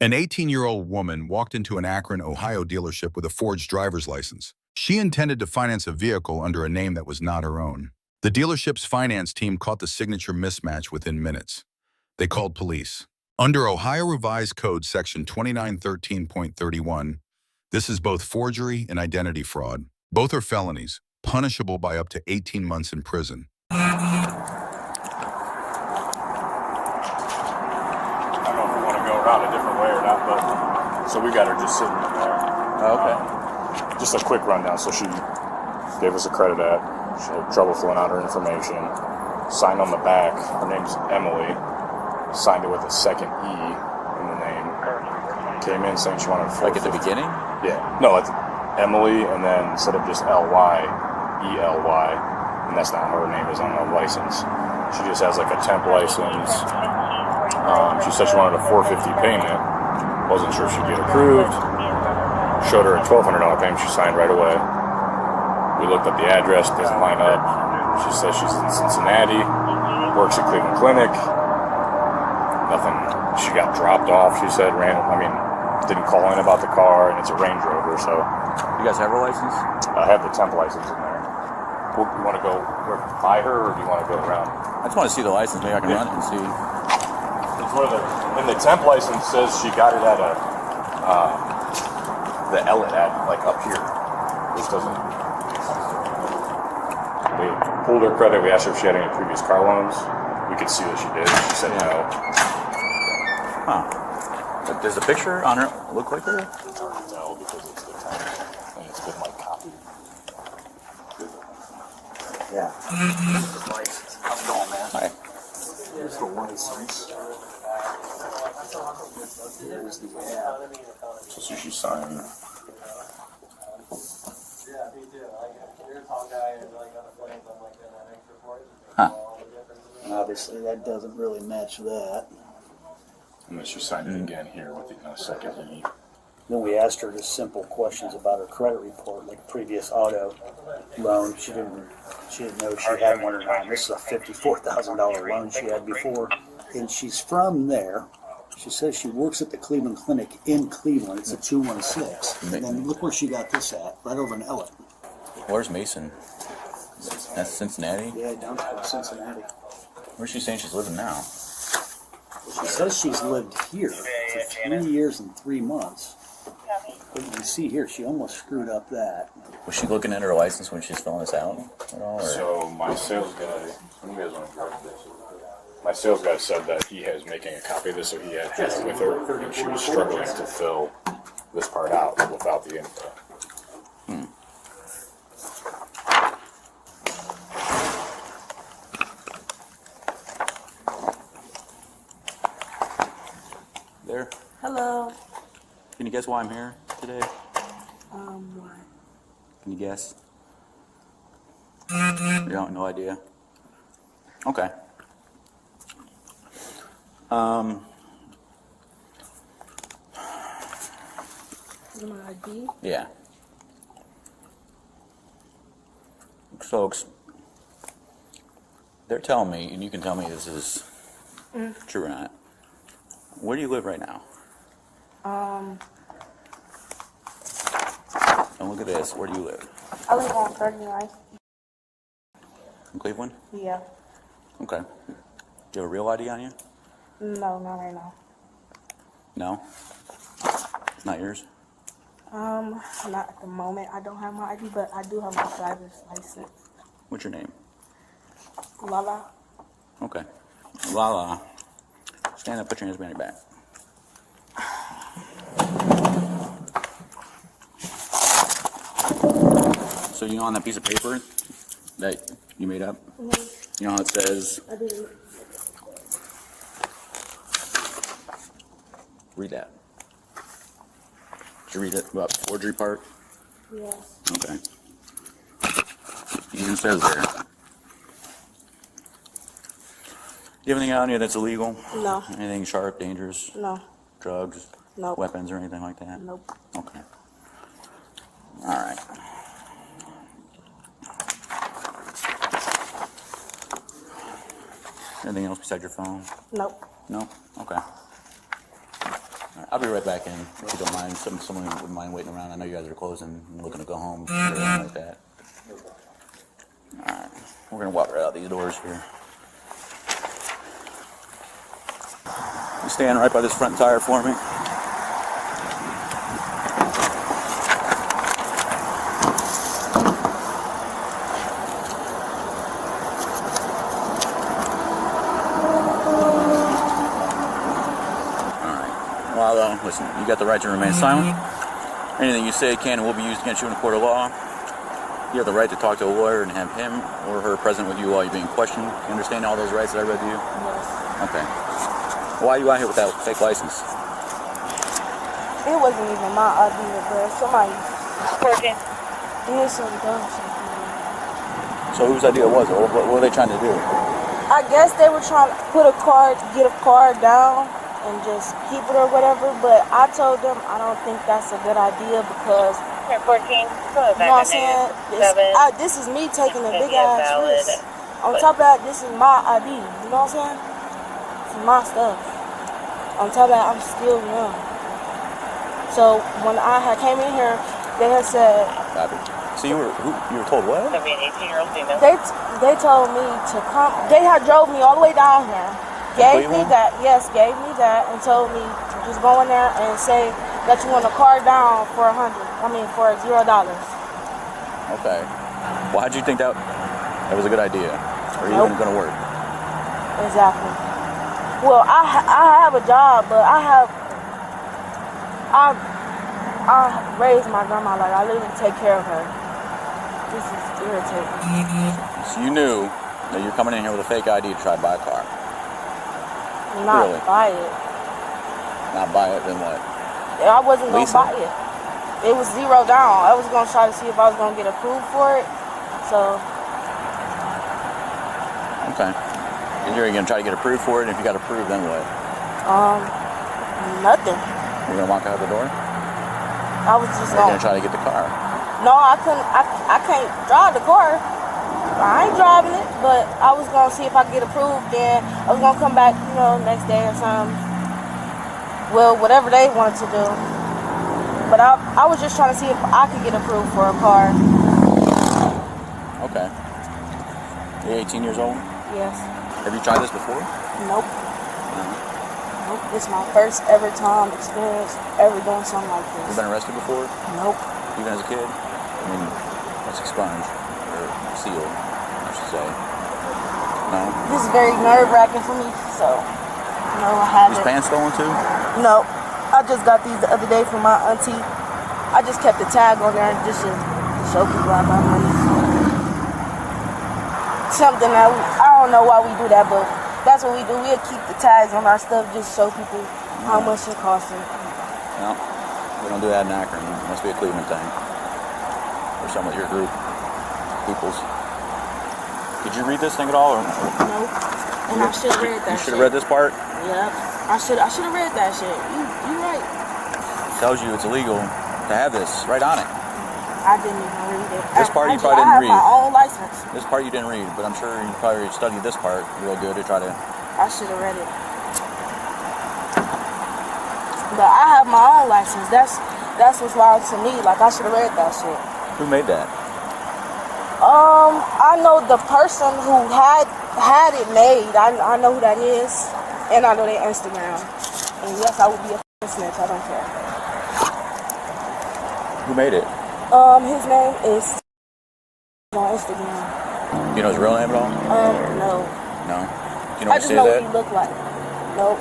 An 18-year-old woman walked into an Akron, Ohio dealership with a forged driver's license. She intended to finance a vehicle under a name that was not her own. The dealership's finance team caught the signature mismatch within minutes. They called police. Under Ohio Revised Code Section 2913.31, this is both forgery and identity fraud. Both are felonies, punishable by up to 18 months in prison. I don't know if we want to go around a different way or not, but so we got her just sitting in there. Oh, okay. Just a quick rundown. So she gave us a credit app. She had trouble filling out her information. Signed on the back. Her name's Emily. Signed it with a second E in the name. Came in saying she wanted Like at the beginning? Yeah. No, it's Emily, and then instead of just L-Y, E-L-Y. And that's not her name is on the license. She just has like a temp license. She said she wanted a $450 payment. Wasn't sure if she'd get approved. Showed her a $1,200 payment. She signed right away. We looked up the address. Doesn't line up. She says she's in Cincinnati. Works at Cleveland Clinic. Nothing. She got dropped off. She said didn't call in about the car, and it's a Range Rover. So You guys have her license? I have the temp license in there. You want to go by her, or do you want to go around? I just want to see the license. Maybe I can run it and see. It's where and the temp license says she got it at the Ellet at like up here, which doesn't. We pulled her credit. We asked her if she had any previous car loans. We could see that she did. She said no. Huh. But does the picture on her look like her? It's hard to tell because it's the temp and it's been like copied. Yeah. License. How's it going, man? Hi. Here's the license. Here's the app. So she signed. Huh. Obviously, that doesn't really match that. And then she signed it again here with the second E. Then we asked her just simple questions about her credit report, like previous auto loan. She didn't know she had one or not. This is a $54,000 loan she had before, and she's from there. She says she works at the Cleveland Clinic in Cleveland. It's a 216. And then look where she got this at, right over in Ellet. Where's Mason? That's Cincinnati? Yeah, down to Cincinnati. Where's she saying she's living now? She says she's lived here for 3 years and 3 months. But you can see here, she almost screwed up that. Was she looking at her license when she's filling this out at all? Or? So my sales guy, you guys want to grab this? My sales guy said that he was making a copy of this, so he had it with her, and she was struggling to fill this part out without the info. There. Hello. Can you guess why I'm here today? Why? Can you guess? You don't, no idea? Okay. Is it my ID? Yeah. Folks, they're telling me, and you can tell me this is true or not. Where do you live right now? And look at this. Where do you live? I live on 39. In Cleveland? Yeah. Okay. Do you have a real ID on you? No, not right now. No? It's not yours? Not at the moment. I don't have my ID, but I do have my driver's license. What's your name? Lala. Okay. Lala. Stand up, put your hands behind your back. So you know on that piece of paper that you made up? Mm-hmm. You know how it says? I didn't. Read that. Did you read it about the forgery part? Yes. Okay. It says there. Do you have anything on you that's illegal? No. Anything sharp, dangerous? No. Drugs? Nope. Weapons or anything like that? Nope. Okay. All right. Anything else besides your phone? Nope. No? Okay. All right. I'll be right back in, if you don't mind. Someone wouldn't mind waiting around. I know you guys are closing and looking to go home or anything like that. Alright, we're going to walk right out these doors here. You stand right by this front tire for me. Well, listen, you got the right to remain silent. Anything you say can and will be used against you in a court of law. You have the right to talk to a lawyer and have him or her present with you while you're being questioned. You understand all those rights that I read to you? Yes. Okay. Why are you out here with that fake license? It wasn't even my idea, but somebody. Working. It was some dumb shit. So whose idea was it? What were they trying to do? I guess they were trying to put a car, get a car down and just keep it or whatever, but I told them I don't think that's a good idea because, 14, you know what I'm saying? This is me taking a big ass risk. On top of that, this is my ID, you know what I'm saying? It's my stuff. On top of that, I'm still young. So when I had came in here, they had said, So you were told what? 18-year-old female. they told me to come, they had drove me all the way down here. Gave me that, and told me to just go in there and say that you want a car down for for $0. Okay. Well, how'd you think that was a good idea? Or even going to work? Exactly. Well, I have a job, but I raised my grandma, like I literally take care of her. This is irritating. So you knew that you're coming in here with a fake ID to try to buy a car? Not Really? buy it. Not buy it, then what? I wasn't going to Lisa? buy it. It was $0 down. I was going to try to see if I was going to get approved for it. So. Okay. And you're going to try to get approved for it, and if you got approved, then what? Nothing. You're going to walk out the door? I was just Or you're going to try to get the car? No, I couldn't. I can't drive the car. I ain't driving it, but I was gonna see if I could get approved. Then I was gonna come back, next day or something. Well, whatever they wanted to do. But I was just trying to see if I could get approved for a car. Okay. You're 18 years old? Yes. Have you tried this before? Nope. Nope. This is my first ever time experience ever doing something like You this. been arrested before? Nope. Even as a kid? I mean, that's expunged. Or sealed, I should say. No? This is very nerve-wracking for me, so no, I haven't. Was pants stolen too? No, I just got these the other day from my auntie. I just kept the tag on there just to show people I got money. Something that I don't know why we do that, but that's what we do. We'll keep the tags on our stuff just show people how much it costs. No, we don't do that in Akron. It must be a Cleveland thing. Or some of your group, peoples. Did you read this thing at all? Or? No, and I should have read that. You should have read this part. Yep, I should have read that shit. You right. It tells you it's illegal to have this right on it. I didn't even read it. This part you probably didn't read. I have my own license. This part you didn't read, but I'm sure you probably studied this part real good to try to. I should have read it. But I have my own license. That's what's wild to me. Like I should have read that shit. Who made that? I know the person who had it made. I know who that is, and I know their Instagram. And yes, I would be a snitch. I don't care. Who made it? His name is on Instagram. You know his real name at all? No. No. You know I what just he know said what he looked like. Nope.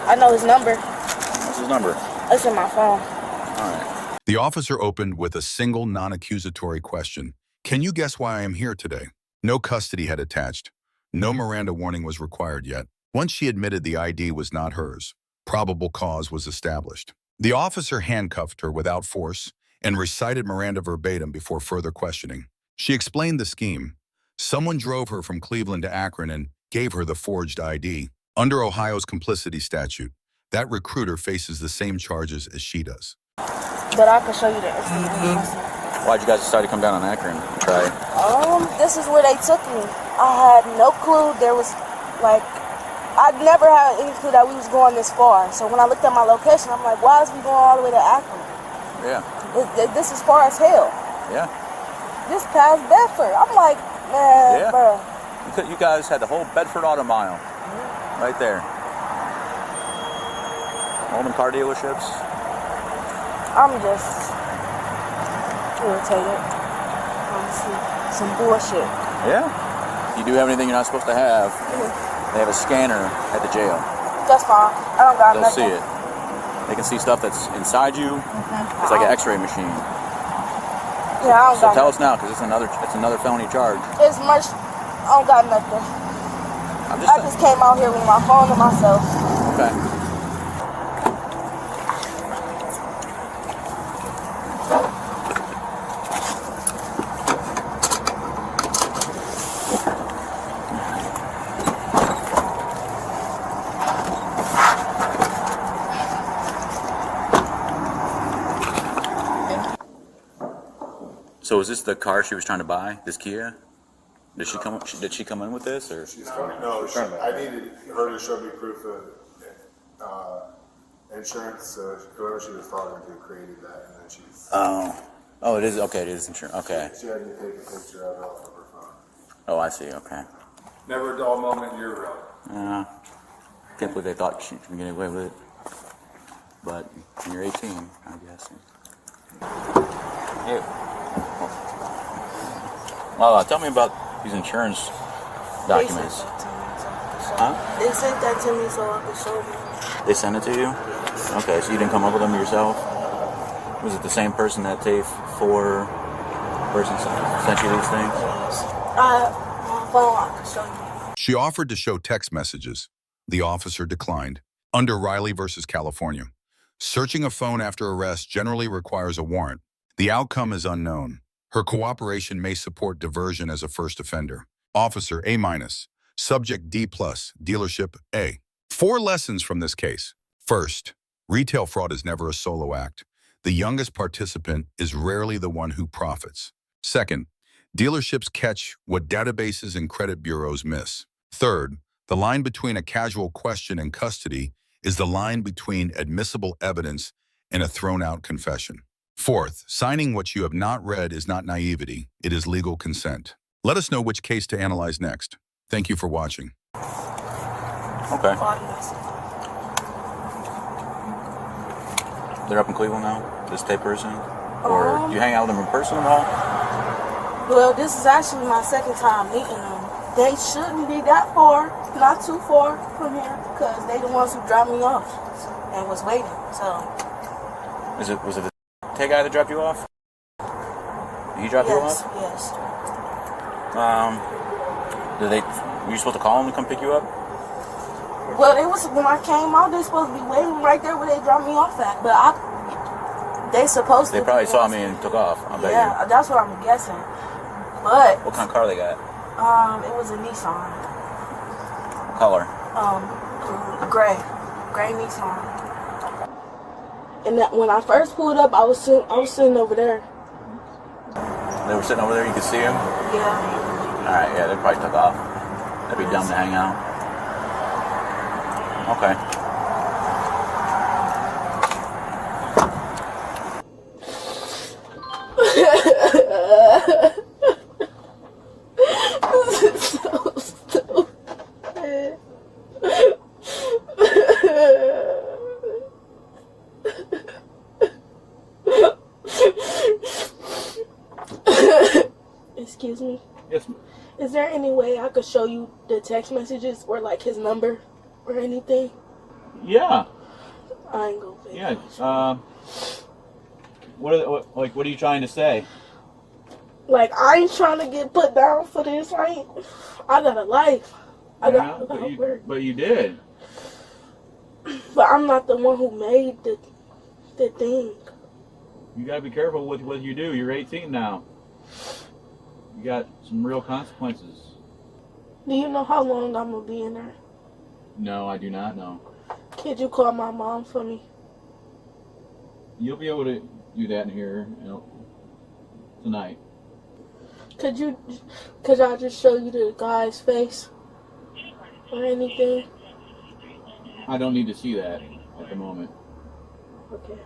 I know his number. What's his number? It's in my phone. All right. The officer opened with a single non-accusatory question. Can you guess why I am here today? No custody had attached. No Miranda warning was required yet. Once she admitted the ID was not hers, probable cause was established. The officer handcuffed her without force and recited Miranda verbatim before further questioning. She explained the scheme. Someone drove her from Cleveland to Akron and gave her the forged ID. Under Ohio's complicity statute, that recruiter faces the same charges as she does. But I can show you the Instagram. Why'd you guys decide to come down on Akron and try it? This is where they took me. I had no clue there was, like, I never had any clue that we was going this far. So when I looked at my location, I'm like, why is we going all the way to Akron? Yeah. This is far as hell. Yeah. This past Bedford. I'm like, man, Yeah. bro. You guys had the whole Bedford Auto Mile right there. All them car dealerships. I'm just irritated. Honestly, some bullshit. Yeah. If you do have anything you're not supposed to have, they have a scanner at the jail. That's fine. I don't got They'll nothing. see it. They can see stuff that's inside you. It's like an X-ray machine. Yeah, I don't So got tell nothing. us now, because it's another felony charge. It's much. I don't got nothing. I just came out here with my phone and myself. Okay. So is this the car she was trying to buy? This Kia? Did she come? Did she come in with this, or? She's coming, no, I needed her to show me proof of insurance, so whoever she was talking to created that, and then she's. Oh, it is, okay, it is insurance, okay. She had me take a picture of it off of her phone. Oh, I see, okay. Never a dull moment in your road. Can't believe they thought she could get away with it. But when you're 18, I guess. Yeah. Well, tell me about these insurance documents. They sent that to me so I could show them. They sent it to you? Okay, so you didn't come up with them yourself? Was it the same person that TAFE 4 person sent you these things? My phone, I could show you. She offered to show text messages. The officer declined. Under Riley versus California, searching a phone after arrest generally requires a warrant. The outcome is unknown. Her cooperation may support diversion as a first offender. Officer A-, subject D+, dealership A. 4 lessons from this case. First, retail fraud is never a solo act. The youngest participant is rarely the one who profits. Second, dealerships catch what databases and credit bureaus miss. Third, the line between a casual question and custody is the line between admissible evidence and a thrown-out confession. Fourth, signing what you have not read is not naivety, it is legal consent. Let us know which case to analyze next. Thank you for watching. Okay. They're up in Cleveland now, this TAFE person? Or do you hang out with them in person at all? Well, this is actually my second time meeting them. They shouldn't be that far, not too far from here, because they the ones who dropped me off and was waiting, so. Was it the TAFE guy that dropped you off? Did he drop you off? Yes. Were you supposed to call him to come pick you up? Well, it was when I came out. They supposed to be waiting right there where they dropped me off at. But they supposed to. They probably saw me and took off. I bet yeah, that's what I'm guessing. But what kind of car they got? it was a Nissan. What color? Gray Nissan. And that when I first pulled up, I was sitting over there. They were sitting over there. You could see them. Yeah. All right. Yeah, they probably took off. That'd be dumb to hang out. Okay. This is so stupid. Excuse me. Yes, ma'am. Is there any way I could show you the text messages or like his number or anything? Yeah. I ain't gonna pay. Yeah. What are you trying to say? Like, I ain't trying to get put down for this. I got a life. I got work. But you did. But I'm not the one who made the thing. You gotta be careful with what you do. You're 18 now. You got some real consequences. Do you know how long I'm gonna be in there? No, I do not know. Could you call my mom for me? You'll be able to do that in here, tonight. Could I just show you the guy's face or anything? I don't need to see that at the moment. Okay.